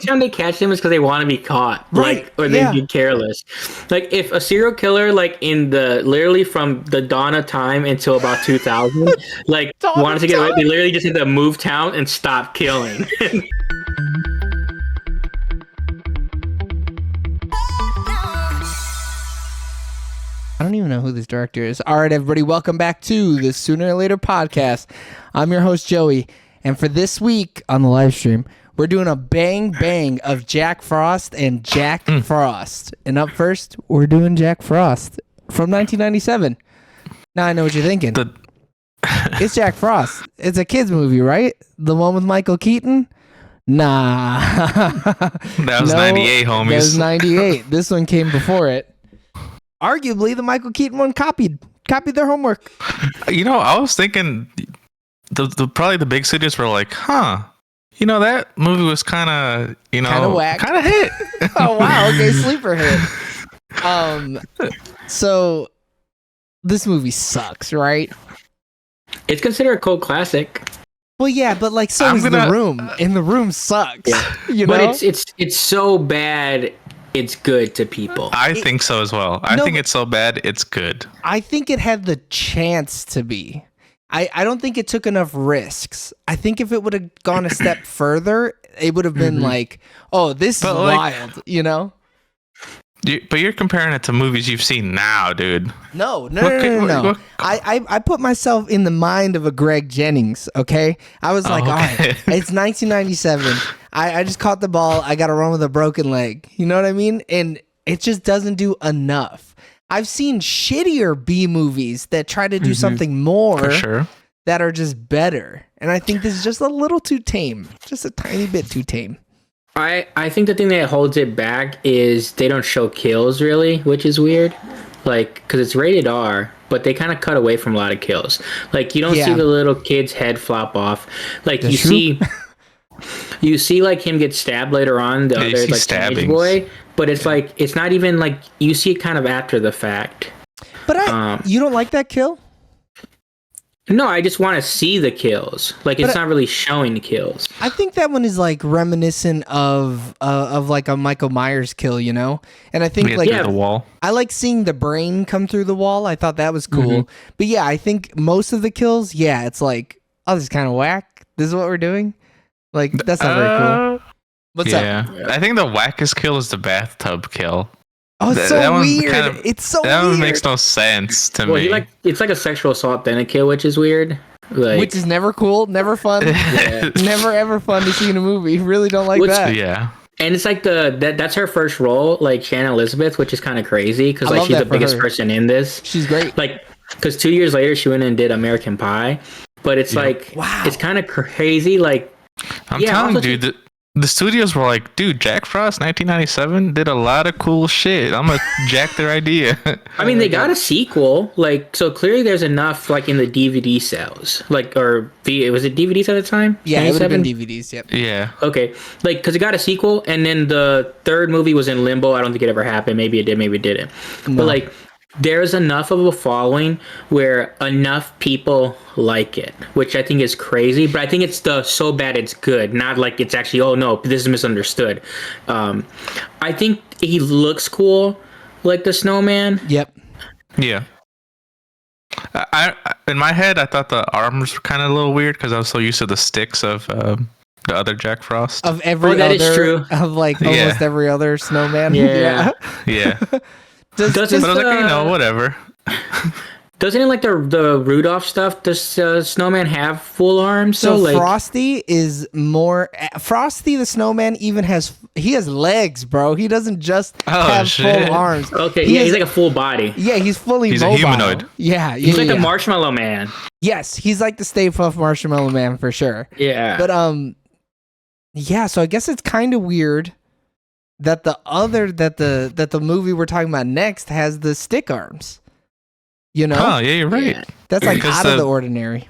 time they catch them is because they want to be caught, Right, like, or they yeah. be careless. Like if a serial killer, like in the literally from the dawn of time until about 2000, like Dawn wanted of to get away, time? they literally just had to move town and stop killing. I don't even know who this director is. All right, everybody, welcome back to the Sooner or Later podcast. I'm your host, Joey. And for this week on the live stream, we're doing a bang bang of Jack Frost and Jack Frost. And up first, we're doing Jack Frost from 1997. Now I know what you're thinking. It's Jack Frost. It's a kid's movie, right? The one with Michael Keaton? Nah. That was 98, homies. That was 98. This one came before it. Arguably, the Michael Keaton one copied their homework. You know, I was thinking probably the big studios were like, that movie was kind of, Kind of whack. kind of hit. Oh wow, okay, sleeper hit. So this movie sucks, right? It's considered a cult classic, Well, yeah, but like so is The Room, and The Room sucks. Yeah. You know, but it's so bad. It's good to people. I think so as well. I think it's so bad, it's good. I think it had the chance to be. I don't think it took enough risks. I think if it would have gone a step further, it would have been like, oh, this is wild, you know? But you're comparing it to movies you've seen now, dude. No. I put myself in the mind of a Greg Jennings, okay? I was like, all right, it's 1997. I just caught the ball. I got to run with a broken leg. You know what I mean? And it just doesn't do enough. I've seen shittier B movies that try to do something more For sure. that are just better. And I think this is just a little too tame. Just a tiny bit too tame. I think the thing that holds it back is they don't show kills really, which is weird. Like, because it's rated R, but they kind of cut away from a lot of kills. Like, you don't see the little kid's head flop off. Like, That's you see like him get stabbed later on, the other like teenage boy, but it's like it's not even like you see it kind of after the fact. But you don't like that kill? No, I just want to see the kills. Like it's not really showing the kills. I think that one is like reminiscent of like a Michael Myers kill, you know. And I think like the wall. I like seeing the brain come through the wall. I thought that was cool. But yeah, I think most of the kills, it's like, oh, this is kind of whack. This is what we're doing. Like that's not very cool. What's up? I think the wackest kill is the bathtub kill. Oh, it's so weird. It's so that weird. One makes no sense to me. It's like a sexual assault then a kill, which is weird. Like, which is never cool, never fun. Never ever fun to see in a movie. Really don't like that. Yeah. And it's like that's her first role, like Shannon Elizabeth, which is kind of crazy because like she's the biggest person in this. She's great. Like, because 2 years later she went and did American Pie, but it's like, wow, it's kind of crazy. Like, I'm telling you, dude, the studios were like, dude, Jack Frost 1997 did a lot of cool shit. I'm gonna jack their idea. I mean, they got a sequel, like, so clearly there's enough, like, in the DVD sales, like, or was it DVDs at the time? Yeah, it would have been DVDs. Yep. Yeah. Okay, like, because it got a sequel, and then the third movie was in limbo. I don't think it ever happened. Maybe it did, maybe it didn't. No. But like, there's enough of a following where enough people like it, which I think is crazy. But I think it's so bad it's good, not like it's actually, oh no, this is misunderstood. I think he looks cool, like the snowman. Yep. Yeah. I in my head, I thought the arms were kind of a little weird because I was so used to the sticks of the other Jack Frost. Of every that other, is true. Of like almost every other snowman. Yeah. Yeah. But I was like, whatever. Doesn't it, like the Rudolph stuff, does Snowman have full arms? So like, Frosty is more... Frosty the Snowman even has legs, bro. He doesn't just have full arms. Okay, he's like a full body. Yeah, he's fully He's mobile. a humanoid. Yeah. He's like the Marshmallow Man. Yes, he's like the Stay Puft Marshmallow Man for sure. Yeah. But, so I guess it's kind of weird that the movie we're talking about next has the stick arms. You know? Oh, yeah, you're right. That's like out of the ordinary.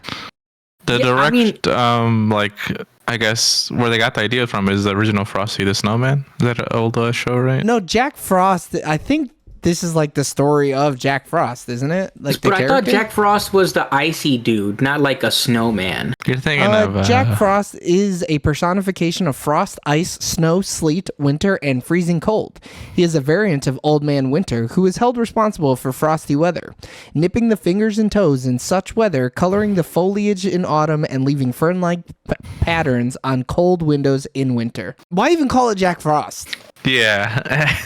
The direct, I guess where they got the idea from is the original Frosty the Snowman. Is that an old show, right? No, Jack Frost. I think this is like the story of Jack Frost, isn't it? Like the But I character? thought Jack Frost was the icy dude, not like a snowman. You're thinking of Jack Frost is a personification of frost, ice, snow, sleet, winter, and freezing cold. He is a variant of Old Man Winter, who is held responsible for frosty weather, nipping the fingers and toes in such weather, coloring the foliage in autumn, and leaving fern-like patterns on cold windows in winter. Why even call it Jack Frost? Yeah.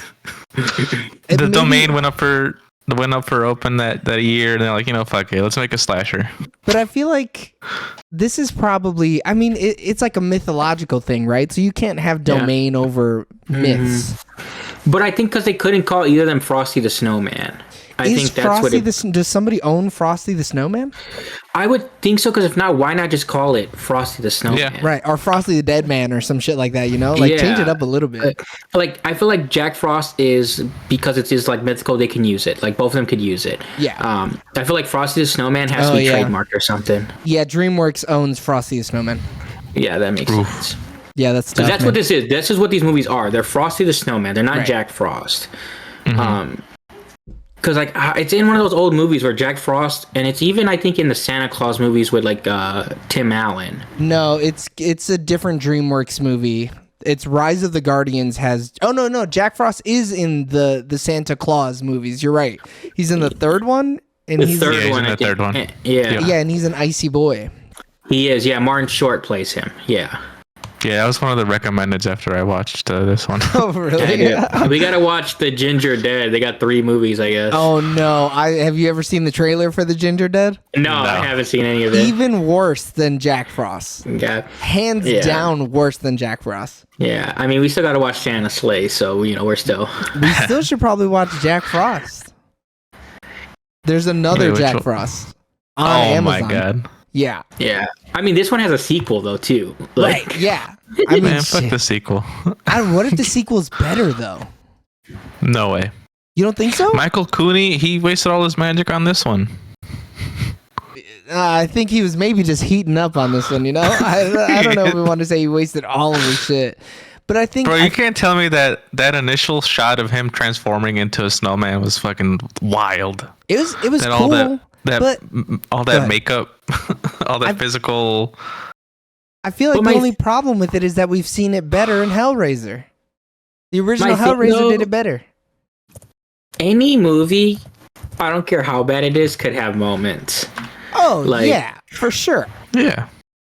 The domain went up for open that year, and they're like, fuck it, let's make a slasher. But I feel like this is probably, I mean, it's like a mythological thing, right? So you can't have domain over myths. But I think because they couldn't call either of them Frosty the Snowman. I Is think that's Frosty what it, does somebody own Frosty the Snowman? I would think so, because if not, why not just call it Frosty the Snowman? Yeah. Right, or Frosty the Dead Man or some shit like that, Like change it Yeah. up a little bit. Like, I feel like Jack Frost is, because it is like mythical, they can use it. Like, both of them could use it. Yeah. I feel like Frosty the Snowman has to be trademarked or something. Yeah, DreamWorks owns Frosty the Snowman. Yeah, that makes sense. Yeah, that's tough, That's what this is. This is what these movies are. They're Frosty the Snowman. They're not Right. Jack Frost. Because like it's in one of those old movies where Jack Frost, and it's even I think in the Santa Claus movies with like Tim Allen. No, it's a different DreamWorks movie. It's Rise of the Guardians has. Oh no, Jack Frost is in the Santa Claus movies. You're right. He's in the third one, and The he's third Yeah, he's one, in I the third think. one. Yeah. yeah, and he's an icy boy. He is. Yeah, Martin Short plays him. Yeah. Yeah, that was one of the recommendeds after I watched this one. Oh really? Yeah. We gotta watch the Ginger Dead. They got 3 movies, I guess. Oh no! Have you ever seen the trailer for the Ginger Dead? No, I haven't seen any of it. Even worse than Jack Frost. Yeah. Hands Yeah. down worse than Jack Frost. Yeah. I mean, we still gotta watch Santa Slay, so we're still. We still should probably watch Jack Frost. There's another Wait, which Jack one? Frost on Oh Amazon. my god. Yeah. Yeah. I mean, this one has a sequel though too. Like, Right. Yeah. I mean, Man, fuck shit. the sequel. What if the sequel's better though? No way. You don't think so? Michael Cooney, he wasted all his magic on this one. I think he was maybe just heating up on this one. I don't know if we want to say he wasted all of his shit, but I think Bro, you can't tell me that initial shot of him transforming into a snowman was fucking wild. it was That cool. all that but all Go that ahead. makeup, all that physical. I feel like But the my- only problem with it is that we've seen it better in Hellraiser. The original My thing, Hellraiser though- did it better. any movie, I don't care how bad it is, could have moments. Oh Like- yeah, for sure. Yeah.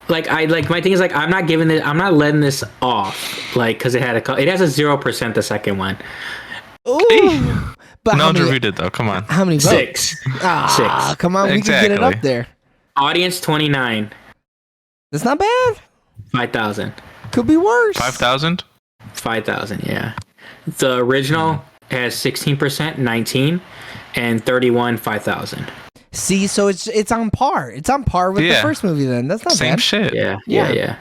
Like my thing is like I'm not letting this off, like because it has a 0% the second one. Ooh. But No how one's many, reviewed it though. Come on. how many votes? 6. Ah, 6. come on, we can get it Exactly. up there. Audience 29. That's not bad. 5,000. Could be worse. 5,000. 5,000. Yeah. The original has 16%, 19, and 31, 5,000. See, so it's on par. It's on par with the Yeah. first movie. Then that's not Same bad. shit. Yeah. Yeah. Yeah.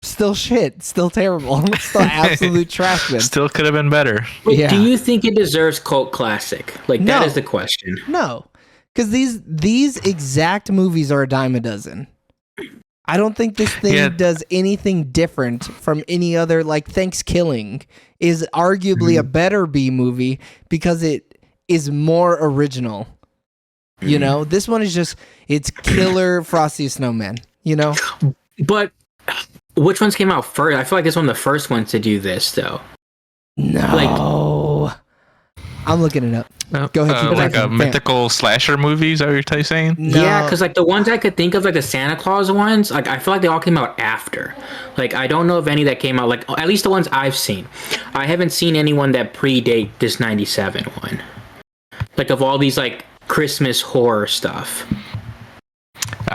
Still shit. Still terrible. Still absolute trash bin. Still could have been better. But Yeah. do you think it deserves cult classic? Like No. that is the question. No, because these exact movies are a dime a dozen. I don't think this thing Yeah. does anything different from any other. Like Thanksgiving is arguably a better B movie because it is more original. You know, this one is just it's killer Frosty Snowman. You know, But which ones came out first? I feel like this one the first one to do this though. no. I'm looking it up. Go ahead, keep Like talking. a mythical slasher movie. Is that what you're saying? No. Yeah, because like the ones I could think of, like the Santa Claus ones, like I feel like they all came out after. Like I don't know of any that came out, like at least the ones I've seen. I haven't seen anyone that predate this 97 one. Like of all these like Christmas horror stuff.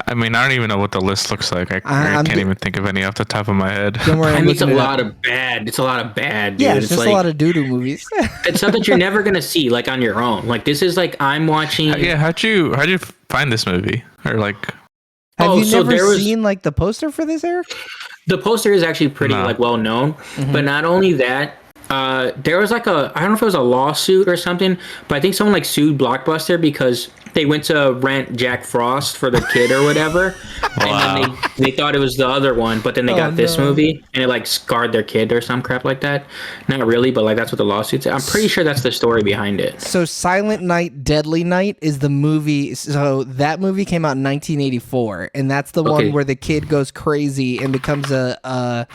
I mean, I don't even know what the list looks like. I I'm can't d- even think of any off the top of my head. Don't worry, I I'm mean, it's a looking it up. lot of bad. It's a lot of bad, dude. Yeah, it's it's just like a lot of doo-doo movies. it's stuff that you're never gonna see like on your own. Like this is like I'm watching. Yeah, how'd you find this movie? Or like, Have Oh, you so never there was- seen like the poster for this, Eric? The poster is actually pretty No. like well known, Mm-hmm. but not only that, there was like I don't know if it was a lawsuit or something, but I think someone like sued Blockbuster because they went to rent Jack Frost for the kid or whatever, and then they thought it was the other one, but then they got this movie, and it like scarred their kid or some crap like that. Not really, but like that's what the lawsuit said. I'm pretty sure that's the story behind it. So Silent Night, Deadly Night is the movie. So that movie came out in 1984, and that's the one where the kid goes crazy and becomes a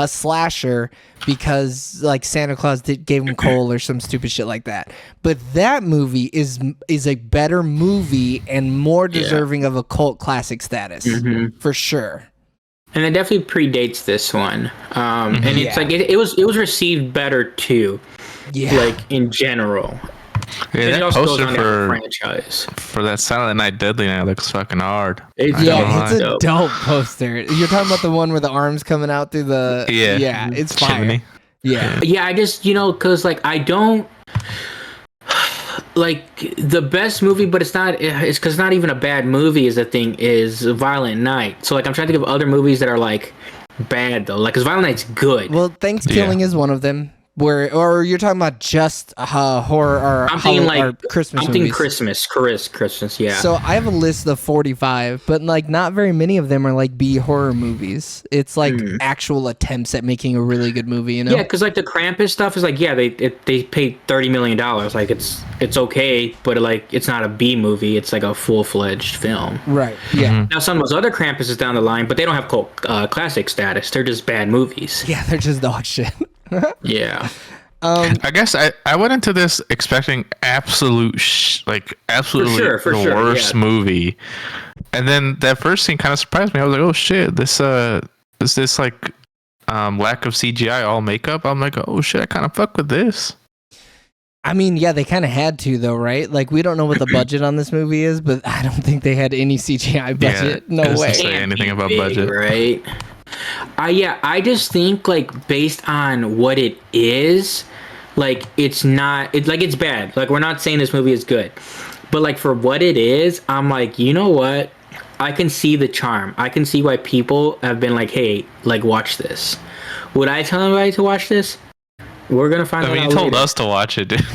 slasher because like Santa Claus gave him coal or some stupid shit like that. But that movie is a better movie and more deserving of a cult classic status for sure. And it definitely predates this one. And it's like it was received better too. Yeah. Like in general. Yeah, that poster franchise for that Silent Night Deadly Night looks fucking hard. It's a dope poster. You're talking about the one where the arms coming out through the it's fire. Chimney. Yeah, I just because like I don't like the best movie, but it's because it's not even a bad movie. Is the thing is Violent Night. So like I'm trying to think of other movies that are like bad though. Like because Violent Night's good. Well, Thanksgiving is one of them. Or you're talking about just horror or Christmas movies? I'm thinking Christmas, yeah. So I have a list of 45, but like not very many of them are like B horror movies. It's like actual attempts at making a really good movie, you know? Yeah, because like the Krampus stuff is like, they paid $30 million. Like it's okay, but like it's not a B movie. It's like a full-fledged film. Right, yeah. Now some of those other Krampuses down the line, but they don't have cult classic status. They're just bad movies. Yeah, they're just dog shit. Yeah. I guess I went into this expecting absolutely the worst movie, and then that first scene kind of surprised me. I was like, oh shit, this is this like lack of CGI, all makeup. I'm like, oh shit, I kind of fuck with this. I mean, yeah, they kind of had to though, right? Like we don't know what the budget on this movie is, but I don't think they had any CGI budget. Yeah, no way. Say anything about budget, right? I just think like based on what it is, like it's bad. Like we're not saying this movie is good, but like for what it is, I'm like, you know what? I can see the charm. I can see why people have been like, hey, like watch this. Would I tell anybody to watch this? We're gonna find out. I mean, you told us to watch it, dude.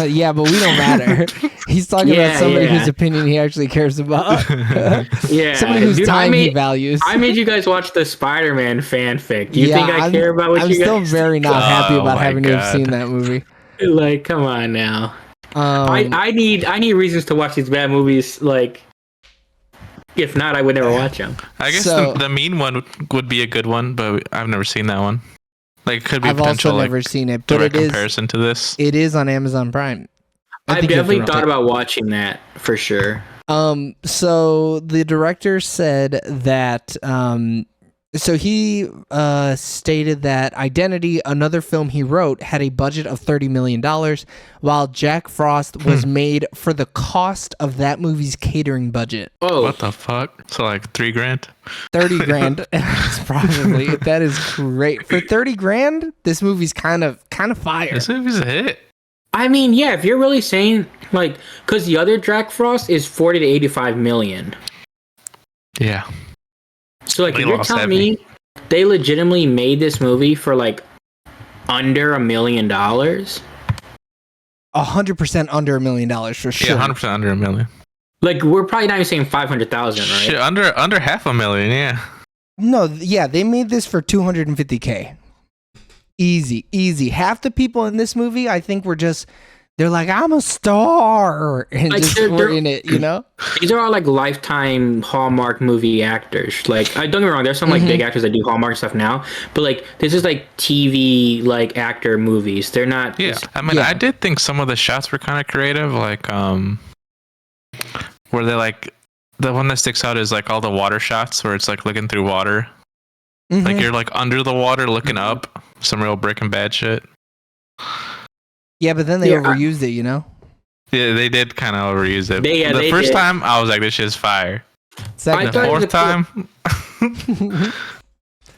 Yeah, but we don't matter. He's talking about somebody whose opinion he actually cares about. Somebody whose time he values. I made you guys watch the Spider-Man fanfic. Do you think I care about what you guys? I'm still very not happy about having to have seen that movie. Like, come on now. I need reasons to watch these bad movies. Like, if not, I would never watch them. I guess the mean one would be a good one, but I've never seen that one. Like, it could be I've potential, also never seen it, but comparison to this. It is on Amazon Prime. I've definitely thought about watching that for sure. So the director said that so he stated that Identity, another film he wrote, had a budget of $30 million, while Jack Frost was made for the cost of that movie's catering budget. Oh, what the fuck? So like $3,000? 30 grand. Probably. That is great. For 30 grand, this movie's kind of fire. This movie's a hit. I mean, yeah, if you're really saying like, because the other Jack Frost is 40 to 85 million. Yeah. So like, if you're telling me they legitimately made this movie for like under $1 million, 100% under $1 million for sure. Yeah, 100% under $1 million. Like we're probably not even saying 500,000, right? Shit, under $500,000, yeah. No, yeah, they made this for $250K. Easy. Half the people in this movie, I think, they're like, I'm a star, and like we're in it, you know? These are all like lifetime Hallmark movie actors. Like, don't get me wrong, there's some like big actors that do Hallmark stuff now, but like this is like TV like actor movies. They're not. Yeah, I mean, I did think some of the shots were kind of creative, like where they like the one that sticks out is like all the water shots where it's like looking through water, like you're like under the water looking up. Some real Breaking Bad shit. Yeah, but then they overused it, you know? Yeah, they did kind of overuse it. The first time, I was like, this shit's fire. The fourth time...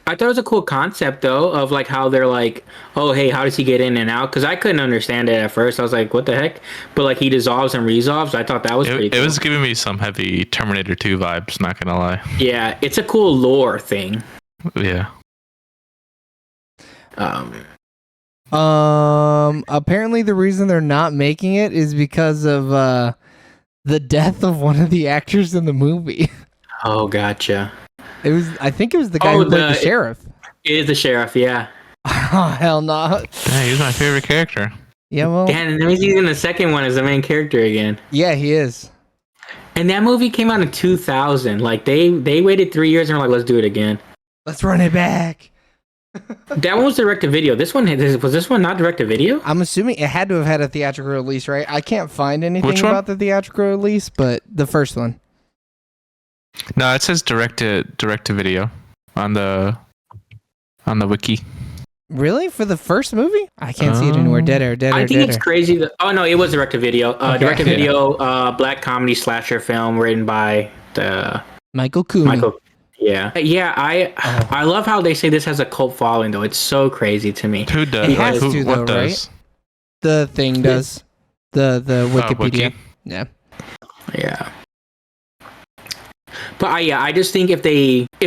I thought it was a cool concept, though, of like how they're like, oh, hey, how does he get in and out? Because I couldn't understand it at first. I was like, what the heck? But like he dissolves and resolves. I thought that was pretty cool. It was giving me some heavy Terminator 2 vibes, not going to lie. Yeah, it's a cool lore thing. Yeah. Apparently the reason they're not making it is because of the death of one of the actors in the movie. Oh, gotcha. I think it was the guy who played the sheriff. It is the sheriff, yeah. Oh, hell no. Yeah, he's my favorite character. Yeah, well. Damn, that means he's in the second one as the main character again. Yeah, he is. And that movie came out in 2000. Like, they waited 3 years and were like, let's do it again. Let's run it back. That one was direct-to-video. Was this one not direct-to-video? I'm assuming it had to have had a theatrical release, right? I can't find anything about the theatrical release, but the first one. No, it says direct to video on the wiki. Really? For the first movie? I can't see it anywhere. Dead air. I think it's crazy that. Oh no, it was direct-to-video. Direct-to-video, black comedy slasher film written by Michael Cooney. Yeah. I love how they say this has a cult following though. It's so crazy to me. Who does? It has to though, right? The thing does. The Wikipedia. Yeah. Yeah. But I just think if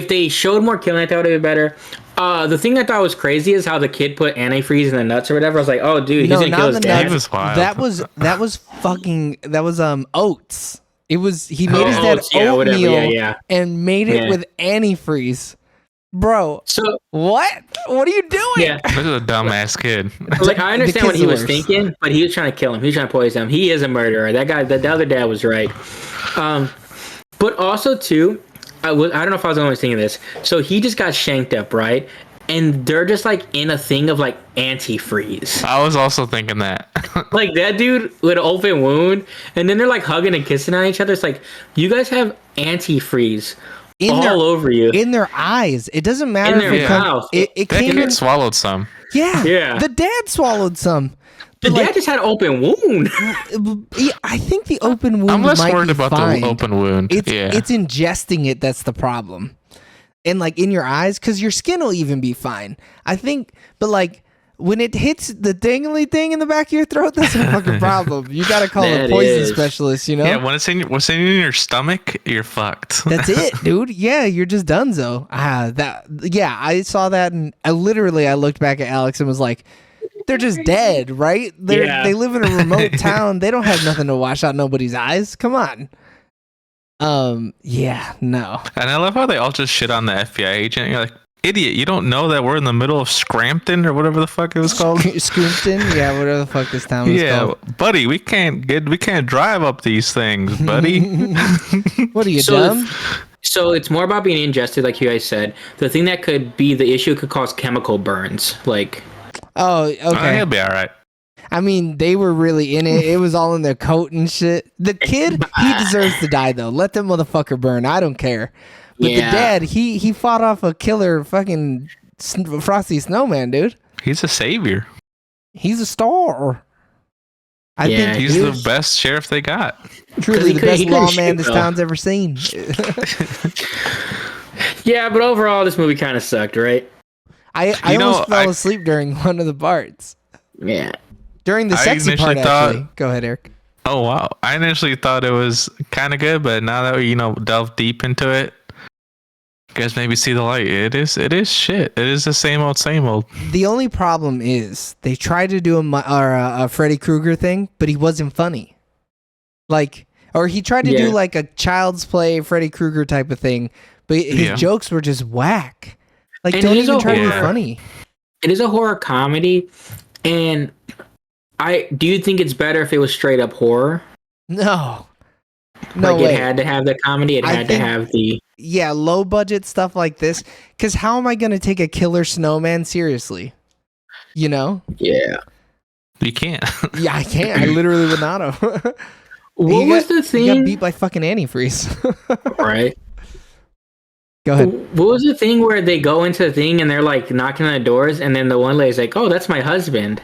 they showed more killing it, that would have been better. The thing I thought was crazy is how the kid put antifreeze in the nuts or whatever. I was like, oh dude, he's gonna kill his dad. That was oats. It was he made his dad oatmeal and made it with antifreeze. Bro, so what are you doing? Yeah. This is a dumbass kid. Like I understand what he was thinking, but he was trying to kill him. He was trying to poison him. He is a murderer. That guy, the other dad was right. But also too, I don't know if I was the only one thinking this. So he just got shanked up, right? And they're just like in a thing of like antifreeze. I was also thinking that. Like that dude with an open wound, and then they're like hugging and kissing on each other. It's like you guys have antifreeze all over you, in their eyes. It doesn't matter in their mouth. It came in. Swallowed some. Yeah. The dad swallowed some. The dad just had an open wound. I think the open wound. I'm less worried about fine. The open wound. It's ingesting it that's the problem. And like in your eyes, because your skin will even be fine. I think, but like when it hits the dangly thing in the back of your throat, that's a fucking problem. You got to call a poison specialist, you know? Yeah, when it's in your stomach, you're fucked. That's it, dude. Yeah, you're just donezo. I saw that and I looked back at Alex and was like, they're just dead, right? They live in a remote town. They don't have nothing to wash out nobody's eyes. Come on. Yeah, no. And I love how they all just shit on the FBI agent. You're like, idiot, you don't know that we're in the middle of Scrampton or whatever the fuck it was called? Scrampton? Yeah, whatever the fuck this town was called. Yeah, buddy, we can't drive up these things, buddy. What are you, dumb? So it's more about being ingested, like you guys said. The thing that could be the issue could cause chemical burns. Like, oh, okay. He'll be all right. I mean, they were really in it. It was all in their coat and shit. The kid, he deserves to die, though. Let that motherfucker burn. I don't care. But the dad, he fought off a killer fucking Frosty Snowman, dude. He's a savior. He's a star. I think he's the best sheriff they got. Truly the best lawman this town's ever seen. Yeah, but overall, this movie kind of sucked, right? I almost fell asleep during one of the parts. Yeah. During the sexy part, actually. Go ahead, Eric. Oh, wow. I initially thought it was kind of good, but now that we, delve deep into it, you guys maybe see the light. It is shit. It is the same old. The only problem is they tried to do a Freddy Krueger thing, but he wasn't funny. Or he tried to do like a Child's Play Freddy Krueger type of thing, but his jokes were just whack. Like, and don't even try to be funny. It is a horror comedy, and do you think it's better if it was straight up horror? No. It had to have the comedy. It had to have the low budget stuff like this. Because how am I going to take a killer snowman seriously? You know? Yeah. You can't. Yeah, I can't. I literally would not have. What was the thing? He got beat by fucking antifreeze. Right. Go ahead. What was the thing where they go into the thing and they're like knocking on the doors, and then the one lady's like, "Oh, that's my husband."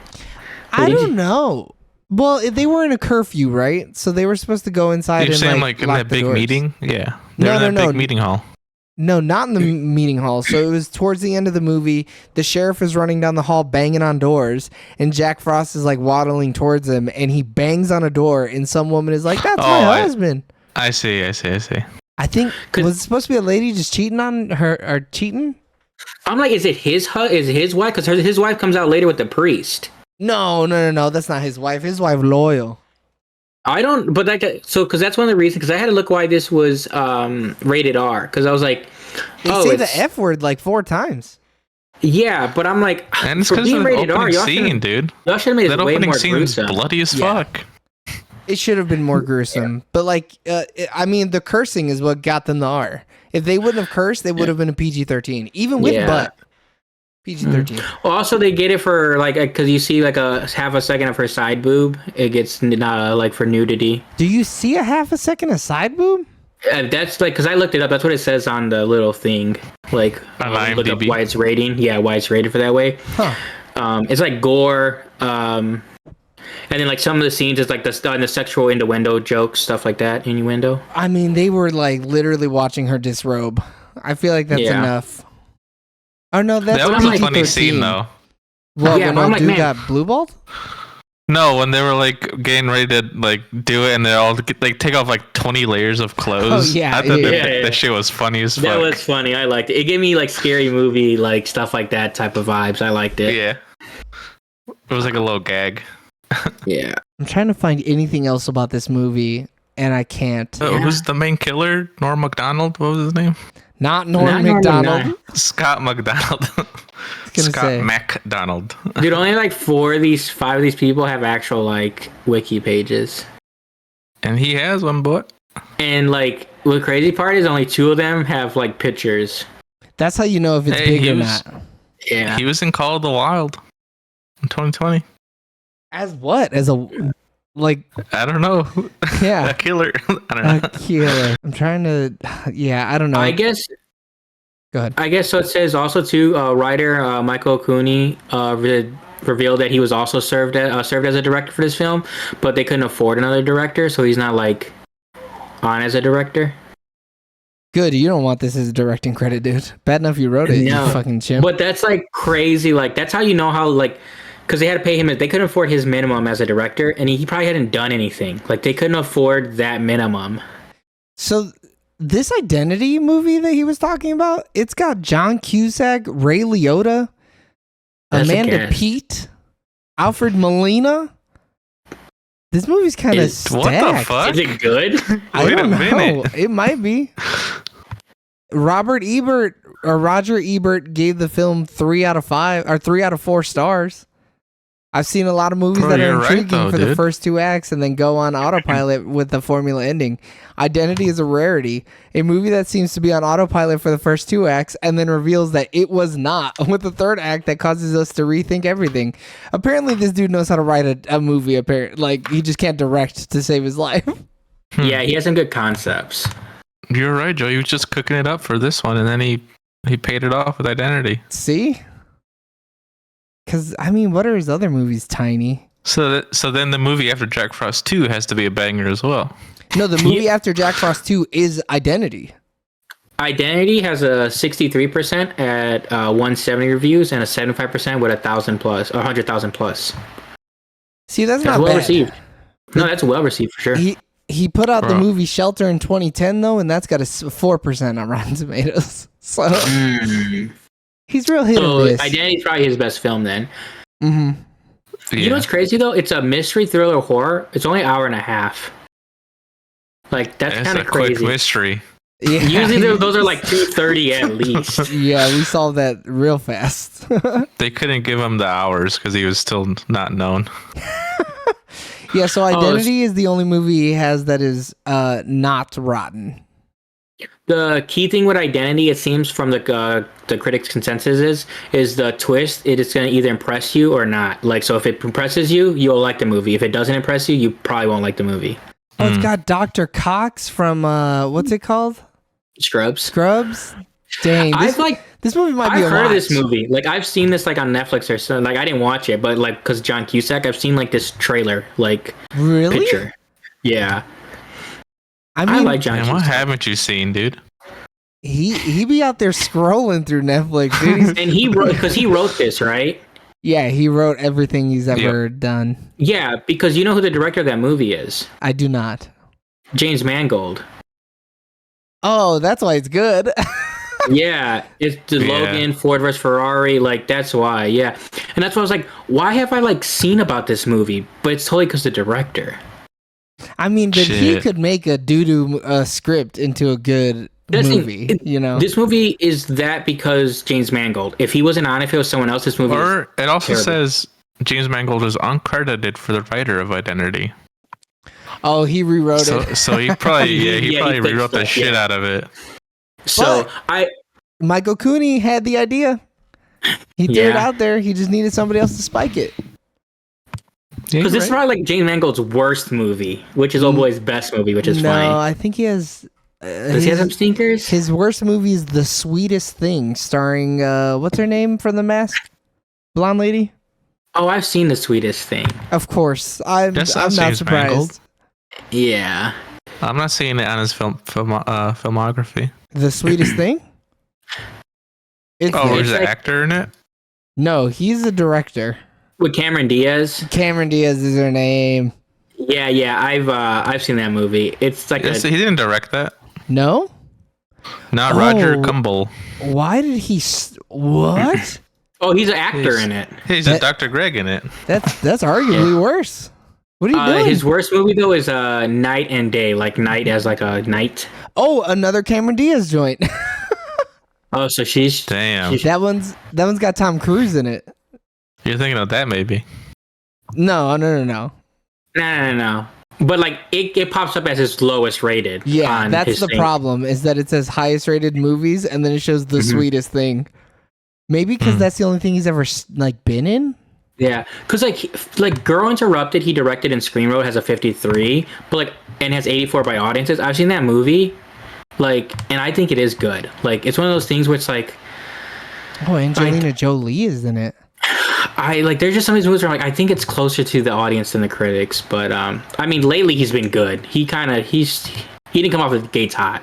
I don't know. Well, they were in a curfew, right? So they were supposed to go inside. You're saying like in that big meeting? Yeah. No. Big meeting hall. No, not in the meeting hall. So it was towards the end of the movie. The sheriff is running down the hall banging on doors, and Jack Frost is like waddling towards him, and he bangs on a door, and some woman is like, "That's my husband." I see. I think was it supposed to be a lady just cheating on her or cheating? I'm like, is it his wife? Because his wife comes out later with the priest. No. That's not his wife. His wife loyal. I don't, but because that's one of the reasons. Because I had to look why this was rated R. Because I was like, they say the F word like 4 times. Yeah, but I'm like, and it's because of the opening scene, dude. Y'all should have made it way more gruesome. Bloody as fuck. It should have been more gruesome, but like, I mean, the cursing is what got them the R. If they wouldn't have cursed, they would have been a PG-13, even with butt. PG-13. Well, also they get it for like because you see like a half a second of her side boob. It gets like for nudity. Do you see a half a second of side boob? That's like because I looked it up. That's what it says on the little thing. Like look up why it's rating. Yeah, why it's rated for that way. Huh. It's like gore. And then like some of the scenes is like the sexual innuendo jokes, stuff like that. Innuendo. I mean, they were like literally watching her disrobe. I feel like that's enough. Oh no, that was a funny scene though. Well, when old dude got blue balled? No, when they were like getting ready to like do it, and they all like take off like 20 layers of clothes. Oh yeah, I thought that shit was funny as fuck. That was funny. I liked it. It gave me like scary movie like stuff like that type of vibes. I liked it. Yeah, it was like a little gag. Yeah, I'm trying to find anything else about this movie, and I can't. Who's the main killer? Norm Macdonald. What was his name? Not Norm Macdonald. Scott McDonald. Scott McDonald. Dude, only like 5 of these people have actual like wiki pages. And he has one, boy. And like the crazy part is only 2 of them have like pictures. That's how you know if it's big or not. Yeah. He was in Call of the Wild in 2020. As what? As a like I don't know. Yeah. A killer. I don't know. A killer. I'm trying to I don't know. I guess go ahead. I guess so. It says also too writer Michael Cooney revealed that he was also served as a director for this film, but they couldn't afford another director, so he's not like on as a director. Good, you don't want this as a directing credit, dude. Bad enough you wrote it, you fucking chimp. But that's like crazy. Like that's how you know how like. Because they had to pay him, they couldn't afford his minimum as a director, and he probably hadn't done anything. Like, they couldn't afford that minimum. So, this Identity movie that he was talking about, it's got John Cusack, Ray Liotta, Amanda Peet, Alfred Molina. This movie's kind of stacked. What the fuck? Is it good? I don't know. It might be. Roger Ebert gave the film 3 out of 5 or 3 out of 4 stars. I've seen a lot of movies that are intriguing for the first 2 acts and then go on autopilot with the formula ending. Identity is a rarity. A movie that seems to be on autopilot for the first 2 acts and then reveals that it was not with the 3rd act that causes us to rethink everything. Apparently, this dude knows how to write a movie. Like, he just can't direct to save his life. Yeah, he has some good concepts. You're right, Joe. He was just cooking it up for this one, and then he paid it off with Identity. See? Because, I mean, what are his other movies, Tiny? So then the movie after Jack Frost 2 has to be a banger as well. No, the movie after Jack Frost 2 is Identity. Identity has a 63% at 170 reviews and a 75% with 1,000 plus, or 100,000 plus. See, that's not well bad. Received. No, that's well received for sure. He put out the movie Shelter in 2010, though, and that's got a 4% on Rotten Tomatoes. So... He's real hit or miss. Identity's probably his best film then. Mm-hmm. Yeah. You know what's crazy though? It's a mystery thriller horror. It's only an hour and a half. Like that's kind of crazy. Quick mystery. Yeah. Usually those are like 2:30 at least. Yeah, we solved that real fast. They couldn't give him the hours because he was still not known. Yeah, so Identity is the only movie he has that is not rotten. The key thing with Identity, it seems from the critics' consensus is the twist. It is going to either impress you or not. Like, so if it impresses you, you'll like the movie. If it doesn't impress you, you probably won't like the movie. Oh, it's got Dr. Cox from what's it called? Scrubs. Dang, this movie might be. I've heard of this movie. Like I've seen this like on Netflix or something. Like I didn't watch it, but like because John Cusack, I've seen like this trailer, like really picture. Yeah. I mean, I like John Cusack. What haven't you seen, dude? He be out there scrolling through Netflix, dude. And he wrote this, right? Yeah, he wrote everything he's ever done. Yeah, because you know who the director of that movie is? I do not. James Mangold. Oh, that's why it's good. Yeah, it's the Logan, Ford vs Ferrari, like that's why. Yeah, and that's why I was like, why have I like seen about this movie? But it's totally because the director. I mean, but he could make a doo-doo script into a good movie, you know? This movie is that because James Mangold. If he wasn't on, if it was someone else, this movie Or it also says James Mangold is uncredited for the writer of Identity. Oh, he rewrote it. So he probably he rewrote the shit out of it. So Michael Cooney had the idea. He threw it out there. He just needed somebody else to spike it. Because this is probably like James Mangold's worst movie, which is Old Boy's best movie, which is funny. No, I think he has. Does he have some stinkers? His worst movie is The Sweetest Thing, starring what's her name from The Mask? Blonde lady. Oh, I've seen The Sweetest Thing. Of course, I'm not surprised. Mangold. Yeah, I'm not seeing it on his filmography. The Sweetest Thing. There's an actor in it. No, he's a director. With Cameron Diaz. Cameron Diaz is her name. Yeah, I've seen that movie. It's like he didn't direct that. No. Not Roger Kumble. Why did he? What? Oh, he's an actor in it. He's a Dr. Greg in it. That's arguably worse. What are you doing? His worst movie though is Night and Day, like night as like a night. Oh, another Cameron Diaz joint. Oh, so she's damn. That one's got Tom Cruise in it. You're thinking of that maybe? No. No. But like it pops up as his lowest rated. Yeah, that's the problem. Is that it says highest rated movies and then it shows The Sweetest Thing. Maybe because that's the only thing he's ever like been in. Yeah, because like Girl Interrupted, he directed and screenwrote, has a 53, but like and has 84 by audiences. I've seen that movie, like, and I think it is good. Like, it's one of those things where it's like, oh, Angelina Jolie is in it. There's just some of these movies where like I think it's closer to the audience than the critics. But I mean, lately he's been good. He didn't come off the gates hot.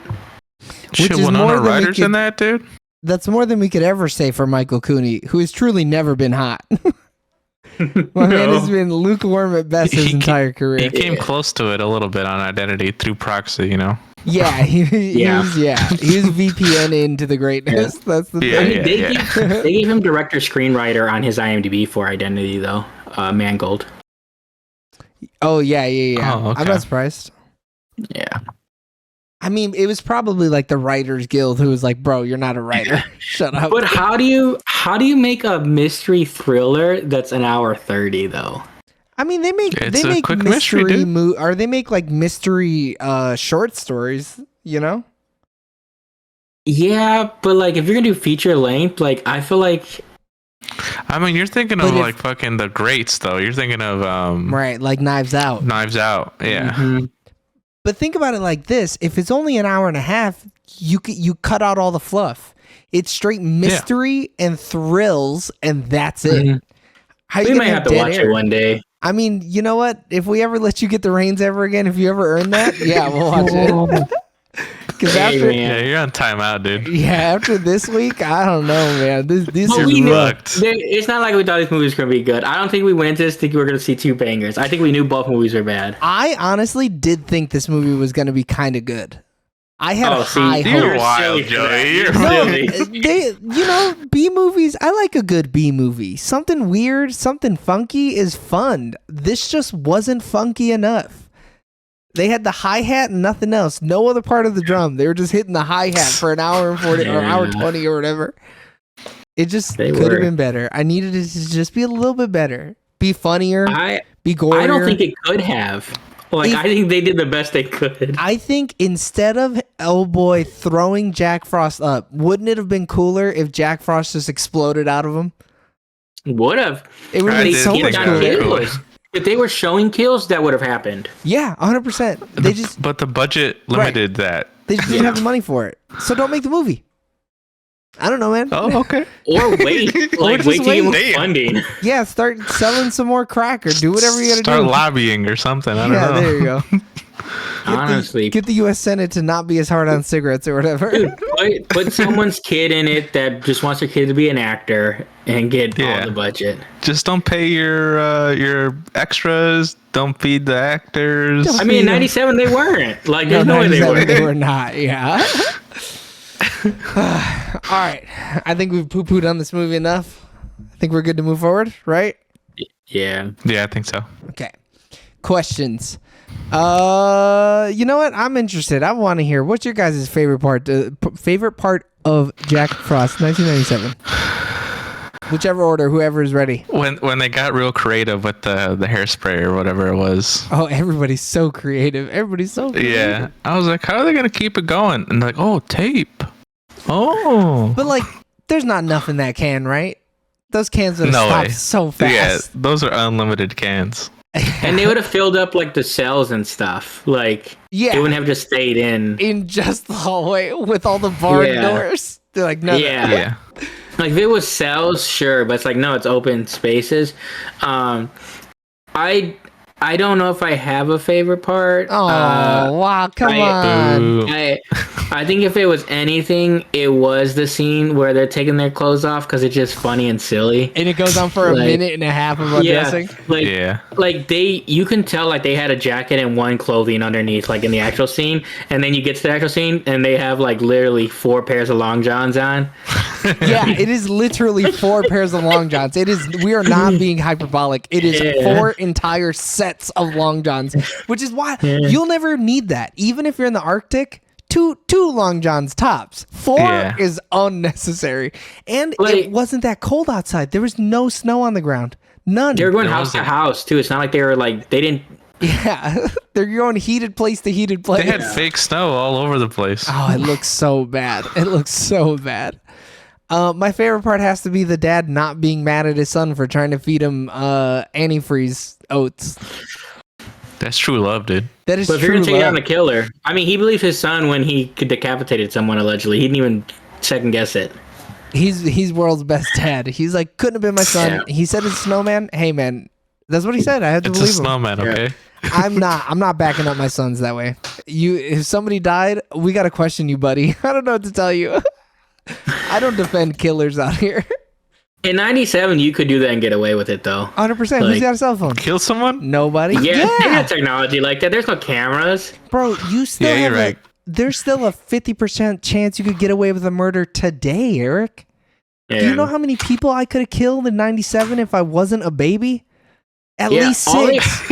Shit, Winona Ryder's in that, dude. That's more than we could ever say for Michael Cooney, who has truly never been hot. My man has been lukewarm at best his entire career. He came close to it a little bit on Identity through proxy, you know. Yeah, he was VPN into the greatness. Yeah. That's the thing. They gave him director screenwriter on his IMDb for Identity though, Mangold. Oh yeah. Oh, okay. I'm not surprised. Yeah. I mean, it was probably like the Writers Guild who was like, "Bro, you're not a writer. Shut up." But how do you make a mystery thriller that's an hour 30 though? I mean, they make mystery or they make like mystery short stories, you know? Yeah, but like if you're gonna do feature length, like I feel like. I mean, you're thinking of like fucking the greats though. You're thinking of right, like Knives Out. Knives Out, yeah. Mm-hmm. But think about it like this: if it's only an hour and a half, you cut out all the fluff. It's straight mystery and thrills, and that's it. Mm-hmm. We might have to watch it one day. I mean, you know what? If we ever let you get the reins ever again, if you ever earn that, yeah, we'll watch it. Because you're on timeout, dude. Yeah, after this week, I don't know, man. This is fucked. It's not like we thought this movie was going to be good. I don't think we went into this thinking we were going to see two bangers. I think we knew both movies were bad. I honestly did think this movie was going to be kind of good. I had high hopes. You're wild, Joey. You're silly. B movies. I like a good B movie. Something weird, something funky is fun. This just wasn't funky enough. They had the hi-hat and nothing else. No other part of the drum. They were just hitting the hi-hat for an hour and 40 or hour 20 or whatever. It just could have been better. I needed it to just be a little bit better. Be funnier. Be gorier. I don't think it could have. I think they did the best they could. I think instead of Boy throwing Jack Frost up, wouldn't it have been cooler if Jack Frost just exploded out of him? Would have. It would have been so much cooler. If they were showing kills, that would have happened. Yeah, 100%. But the budget limited that. They just didn't have the money for it. So don't make the movie. I don't know, man. Oh, okay. Or wait. Wait to get more funding. Yeah, start selling some more crack or do whatever you gotta do. Start lobbying or something. I don't know. Yeah, there you go. Honestly. Get the U.S. Senate to not be as hard on cigarettes or whatever. Dude, put someone's kid in it that just wants their kid to be an actor and get all the budget. Just don't pay your extras. Don't feed the actors. I mean, in 97 they weren't. Like, there's no way they were. They were not, yeah. All right. I think we've poo-pooed on this movie enough. I think we're good to move forward, right? Yeah. Yeah, I think so. Okay. Questions. You know what? I'm interested. I want to hear what's your guys' favorite part. Favorite part of Jack Frost, 1997. Whichever order, whoever is ready. When they got real creative with the hairspray or whatever it was. Oh, everybody's so creative. Yeah, I was like, how are they gonna keep it going? And like, oh, tape. Oh, but like, there's not enough in that can, right? Those cans would have stopped so fast. Yeah, those are unlimited cans. And they would have filled up like the cells and stuff. Like, they wouldn't have just stayed in just the hallway with all the barn doors. They're like, no, yeah. Like if it was cells, sure, but it's like no, it's open spaces. I don't know if I have a favorite part. Oh wow, come on! I think if it was anything, it was the scene where they're taking their clothes off because it's just funny and silly. And it goes on for a minute and a half of undressing. Like you can tell like they had a jacket and one clothing underneath, like in the actual scene, and then you get to the actual scene and they have like literally 4 pairs of long johns on. Yeah, it is literally 4 pairs of long johns. It is. We are not being hyperbolic. It is 4 entire sets of long johns, which is why you'll never need that, even if you're in the Arctic. Two long johns tops. 4 is unnecessary, and it wasn't that cold outside. There was no snow on the ground. None. They were going house to house too. It's not like they were like they didn't. Yeah, they're going heated place to heated place. They had fake snow all over the place. Oh, it looks so bad. My favorite part has to be the dad not being mad at his son for trying to feed him antifreeze oats. That's true love, dude. That is true love. But if you're gonna take down the killer, I mean, he believed his son when he decapitated someone allegedly. He didn't even second guess it. He's world's best dad. He's like, couldn't have been my son. Yeah. He said it's a snowman. Hey man, that's what he said. I have to believe him. It's a snowman, okay? I'm not backing up my sons that way. If somebody died, we gotta question you, buddy. I don't know what to tell you. I don't defend killers out here. In 97, you could do that and get away with it, though. 100%. Who's got a cell phone? Kill someone? Nobody. Yeah. They got technology like that. There's no cameras. Bro, you still have right. There's still a 50% chance you could get away with a murder today, Eric. Yeah. Do you know how many people I could have killed in 97 if I wasn't a baby? At least 6.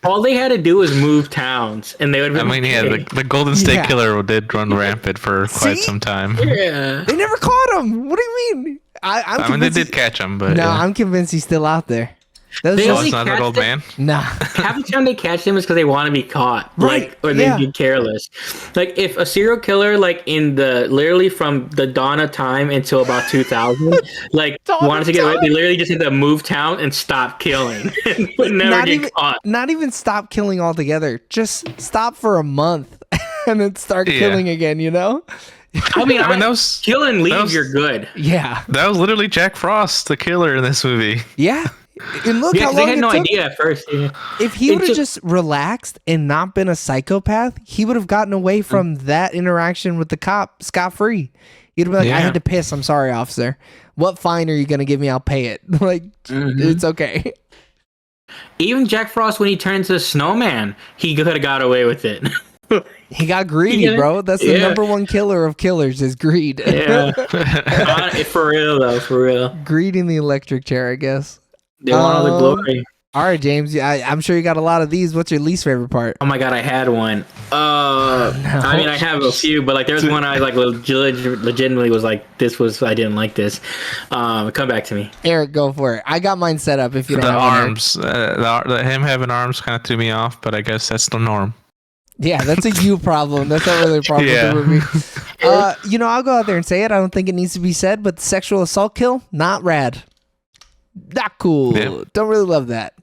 All they had to do was move towns, and they would have been the Golden State Killer did run rampant for quite some time. Yeah. They never caught him. What do you mean? I mean, they did catch him, but... No, I'm convinced he's still out there. It's not that old man? Nah. Half the time they catch him is because they want to be caught. Right. Like, or they get careless. Like, if a serial killer, like, literally from the dawn of time until about 2000, like, wanted to get away, they literally just had to move town and stop killing. But never get caught. Not even stop killing altogether. Just stop for a month and then start killing again, you know? I mean, that was killing leaves. You're good. Yeah, that was literally Jack Frost, the killer in this movie. Yeah, and look how long they had no idea at first. Yeah. If he would have just relaxed and not been a psychopath, he would have gotten away from that interaction with the cop scot-free. He'd be like, "I had to piss. I'm sorry, officer. What fine are you gonna give me? I'll pay it. Like, it's okay." Even Jack Frost, when he turned into a snowman, he could have got away with it. He got greedy, bro. That's the number one killer of killers is greed. Yeah. For real, though. For real. Greed in the electric chair, I guess. They want all the glory. All right, James. I'm sure you got a lot of these. What's your least favorite part? Oh, my God. I had one. No. I mean, I have a few, but like there's one I like legitimately was like, I didn't like this. Come back to me. Eric, go for it. I got mine set up if you don't have arms. Him having arms kind of threw me off, but I guess that's the norm. Yeah, that's a you problem. That's not really a problem with the movie. I'll go out there and say it. I don't think it needs to be said, but sexual assault kill, not rad. Not cool. Yeah. Don't really love that.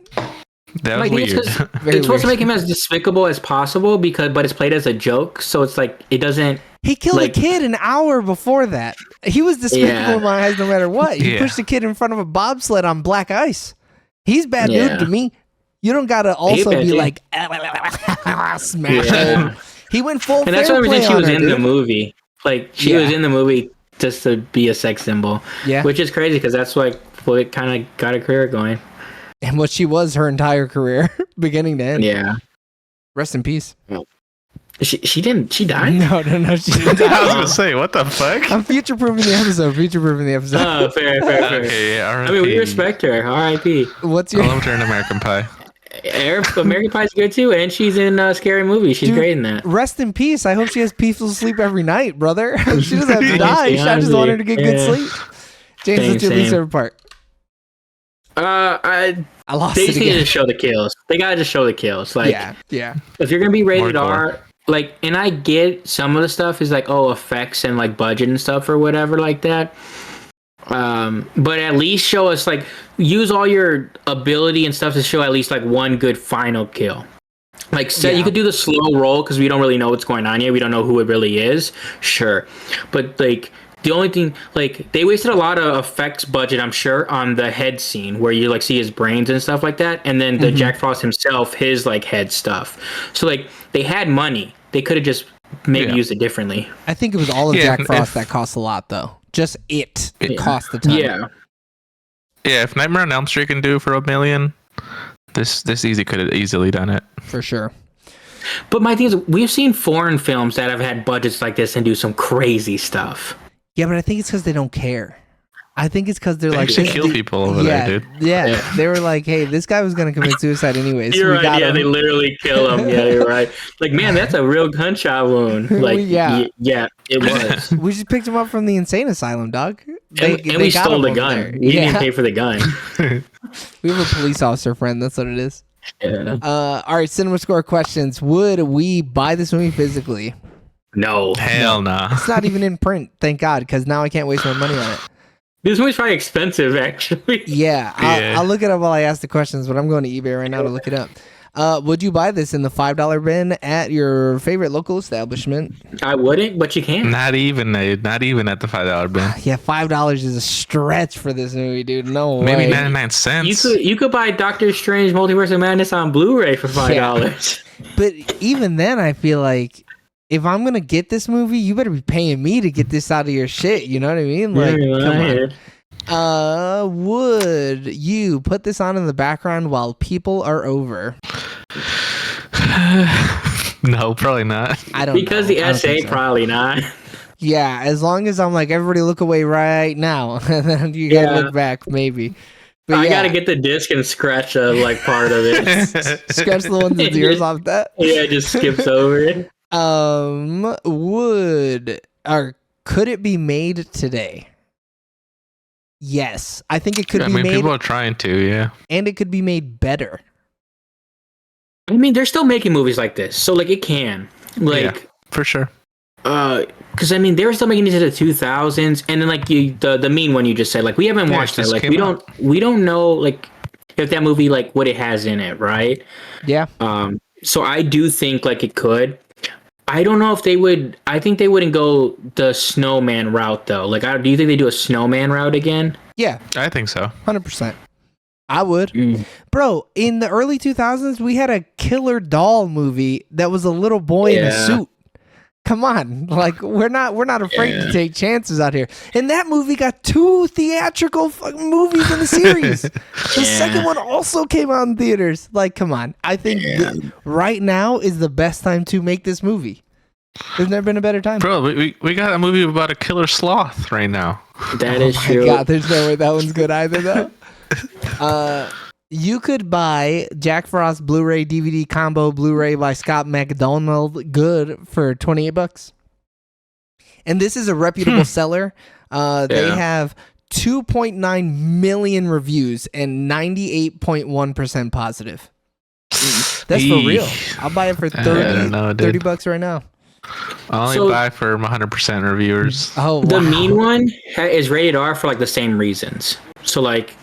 That was weird. It's supposed to make him as despicable as possible, but it's played as a joke, so it's like it doesn't. He killed a kid an hour before that. He was despicable in my eyes no matter what. He pushed a kid in front of a bobsled on black ice. He's bad dude to me. You don't gotta also be like smash him. He went full. And that's why she was in the movie. Like she was in the movie just to be a sex symbol. Yeah, which is crazy because that's like what kind of got her career going. And what she was her entire career, beginning to end. Yeah. Rest in peace. She didn't. She died. No. She didn't die. I was gonna say, what the fuck? I'm future proofing the episode. Oh, fair. Okay, yeah. I mean, we respect her. R.I.P. What's your? I loved her in American Pie. American Pie's good too, and she's in Scary Movie. She's great in that. Rest in peace. I hope she has peaceful sleep every night, brother. She doesn't have to die. I just want her to get good sleep. James, what's your least favorite part? I lost it again. They just need to show the kills. They gotta just show the kills. Like, yeah. If you're gonna be rated R, like, and I get some of the stuff is like, effects and like budget and stuff or whatever like that. But at least show us, like, use all your ability and stuff to show at least like one good final kill. Like, you could do the slow roll because we don't really know what's going on yet. We don't know who it really is. Sure, but like. The only thing, like, they wasted a lot of effects budget, I'm sure, on the head scene where you like see his brains and stuff like that, and then the Jack Frost himself, his like head stuff. So like they had money, they could have just maybe used it differently. I think it was all of Jack Frost that cost a lot, though. Just it cost a ton. Yeah. If Nightmare on Elm Street can do it for $1 million, this could have easily done it for sure. But my thing is, we've seen foreign films that have had budgets like this and do some crazy stuff. Yeah, but I think it's because they don't care. I think it's because they're like, kill people over there, dude. Yeah, they were like, hey, this guy was gonna commit suicide anyways. You're right. Yeah, they literally kill him. Yeah, you're right. Like, man, that's a real gunshot wound. Like, yeah, it was. We just picked him up from the insane asylum, dog. And we stole the gun. We didn't pay for the gun. We have a police officer friend. That's what it is. Yeah. All right, Cinema Score questions. Would we buy this movie physically? No. Hell no. It's not even in print, thank God, because now I can't waste my money on it. This movie's probably expensive, actually. Yeah, I'll look it up while I ask the questions, but I'm going to eBay right now to look it up. Would you buy this in the $5 bin at your favorite local establishment? I wouldn't, but you can. Not even at the $5 bin. Yeah, $5 is a stretch for this movie, dude. No way. Maybe 99 cents. You could buy Doctor Strange Multiverse of Madness on Blu-ray for $5. Yeah. But even then, I feel like if I'm gonna get this movie, you better be paying me to get this out of your shit. You know what I mean? Like, come on. Would you put this on in the background while people are over? No, probably not. I don't because know. The SA probably not. Yeah, as long as I'm like, everybody look away right now, and then you gotta look back, maybe. But I gotta get the disc and scratch like part of it. Scratch the ones with ears off that. Yeah, it just skips over it. Could it be made today? Yes, I think it could be made. People are trying to, yeah. And it could be made better. I mean, they're still making movies like this, so like it can, like, yeah, for sure. Because I mean, they were still making it into the 2000s, and then like the mean one you just said, like we haven't watched it, like we don't know like if that movie like what it has in it, right? Yeah. So I do think like it could. I don't know if they would. I think they wouldn't go the Snowman route though. Like, do you think they do a Snowman route again? Yeah, I think so. 100%. I would. Bro, in the early 2000s, we had a killer doll movie that was a little boy in a suit. Come on, like we're not afraid to take chances out here. And that movie got 2 theatrical movies in the series. The second one also came out in theaters. Like, come on. I think right now is the best time to make this movie. There's never been a better time. Bro, we got a movie about a killer sloth right now. That is true. Oh my God, there's no way that one's good either, though. You could buy Jack Frost Blu-ray DVD combo Blu-ray by Scott McDonald good for $28. And this is a reputable seller. They have 2.9 million reviews and 98.1% positive. That's for real. I'll buy it for $30 right now. I only buy for 100% reviewers. Oh, wow. The mean one is rated R for like the same reasons. So like,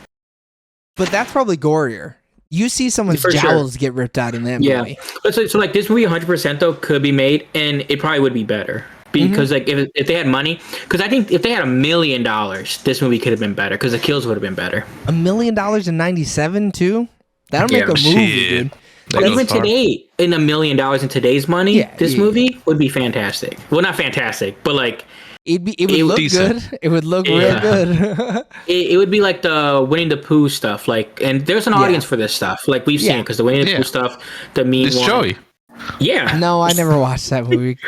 but that's probably gorier. You see someone's jowls get ripped out in that movie. Yeah. So like this movie 100% though could be made and it probably would be better. Because like if they had money, because I think if they had $1 million, this movie could have been better because the kills would have been better. $1 million in '97 too? That'll make a movie, dude. Even today, in $1 million in today's money, this movie would be fantastic. Well, not fantastic, but like it would look decent. Good. It would look real good. it would be like the Winnie the Pooh stuff. Like, and there's an audience for this stuff. Like we've seen because the Winnie the Pooh stuff, the mean one. Joey. Yeah. No, I never watched that movie.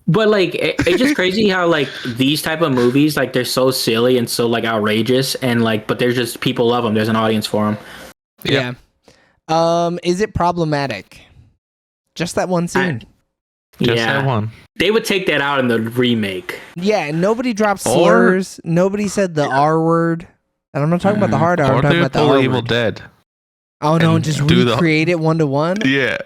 But like, it's just crazy how like these type of movies, like they're so silly and so like outrageous, and like, but there's just people love them. There's an audience for them. Yeah. Is it problematic? Just that one scene. Just that one. They would take that out in the remake. Yeah, nobody dropped slurs. Nobody said the R word. And I'm not talking about the hard R. I'm talking about the R word. Evil Dead. Oh no, just recreate it 1-to-1? Yeah.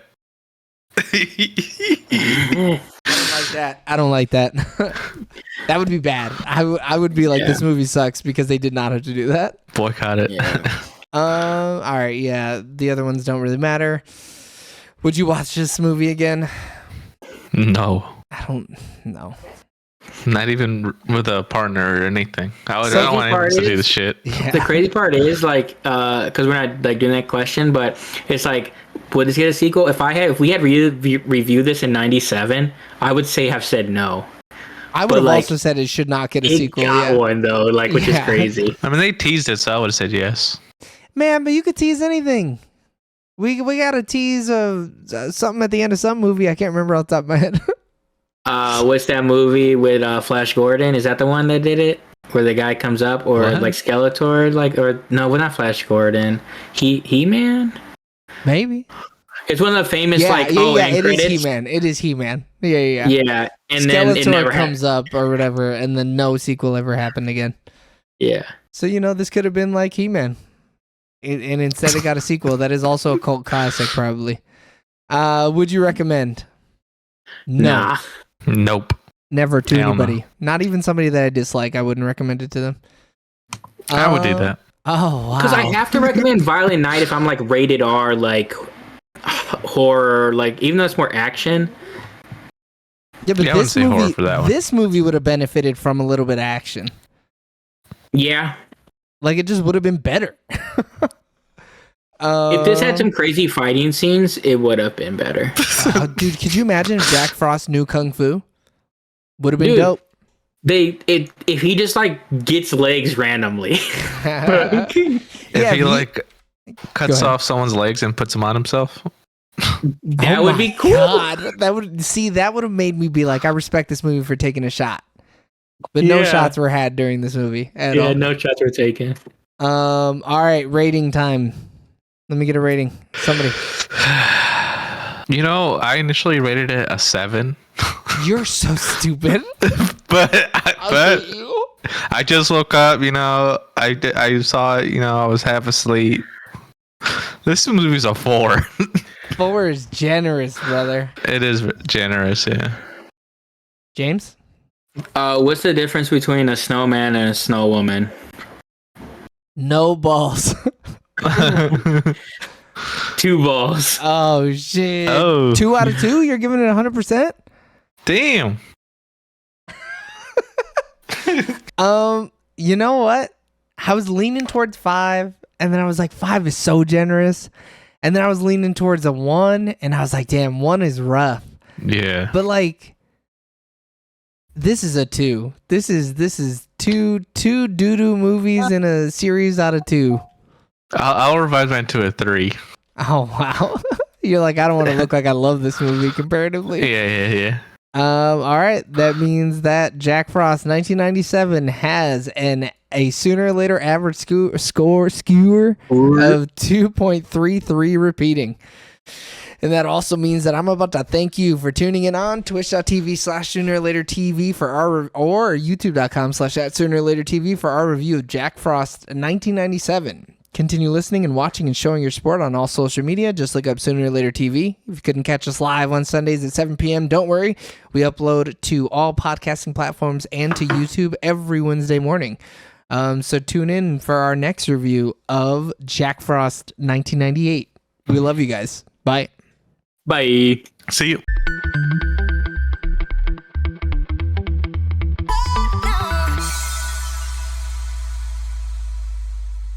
I don't like that. That would be bad. I would be like, this movie sucks because they did not have to do that. Boycott it. Yeah. All right, yeah. The other ones don't really matter. Would you watch this movie again? No. I don't know. Not even with a partner or anything. I don't want anyone to do this shit. Yeah. The crazy part is like, because we're not like doing that question, but it's like, would this get a sequel? If we had reviewed this in '97, I would have said no. I would have also said it should not get a sequel. Got one though, which is crazy. I mean, they teased it, so I would have said yes. Man, but you could tease anything. We got a tease of something at the end of some movie. I can't remember off the top of my head. What's that movie with Flash Gordon? Is that the one that did it? Where the guy comes up, or like Skeletor, or no, well, not Flash Gordon. He-Man? Maybe. It's one of the famous it is He-Man. It is He-Man. Yeah. Yeah, and Skeletor then it never comes up or whatever, and then no sequel ever happened again. Yeah. So this could have been like He-Man, and instead it got a sequel that is also a cult classic, probably. Would you recommend? No. Nah. Nope. Never to anybody. Not even somebody that I dislike. I wouldn't recommend it to them. I would do that. Oh wow. Because I have to recommend Violent Night if I'm like rated R, like horror, like even though it's more action. Yeah, but this movie would have benefited from a little bit of action. Yeah. Like it just would have been better. If this had some crazy fighting scenes, it would have been better. Dude, could you imagine if Jack Frost knew Kung Fu? Would have been dope. If he just gets legs randomly. If he cuts off someone's legs and puts them on himself. That would be cool. God, that would have made me be like, I respect this movie for taking a shot. But no shots were had during this movie at all. Yeah, no shots were taken. All right, rating time. Let me get a rating. Somebody. I initially rated it a 7. You're so stupid. but I just woke up. I saw it. I was half asleep. This movie's a 4. 4 is generous, brother. It is generous, yeah. James? What's the difference between a snowman and a snow woman? No balls. 2 balls. Oh shit. 2 out of 2? You're giving it 100%? Damn. You know what? I was leaning towards 5, and then I was like, 5 is so generous. And then I was leaning towards a 1, and I was like, damn, 1 is rough. Yeah. But this is a 2. This is two doo-doo movies in a series out of 2. I'll revise mine to a 3. Oh wow. You're like, I don't want to look like I love this movie comparatively. Yeah. All right, that means that Jack Frost 1997 has a Sooner or Later average skewer of 2.33 repeating. And that also means that I'm about to thank you for tuning in on twitch.tv/Sooner or Later TV or youtube.com/@Sooner or Later TV for our review of Jack Frost 1997. Continue listening and watching and showing your support on all social media. Just look up Sooner or Later TV. If you couldn't catch us live on Sundays at 7 p.m., don't worry. We upload to all podcasting platforms and to YouTube every Wednesday morning. So tune in for our next review of Jack Frost 1998. We love you guys. Bye. Bye. See you.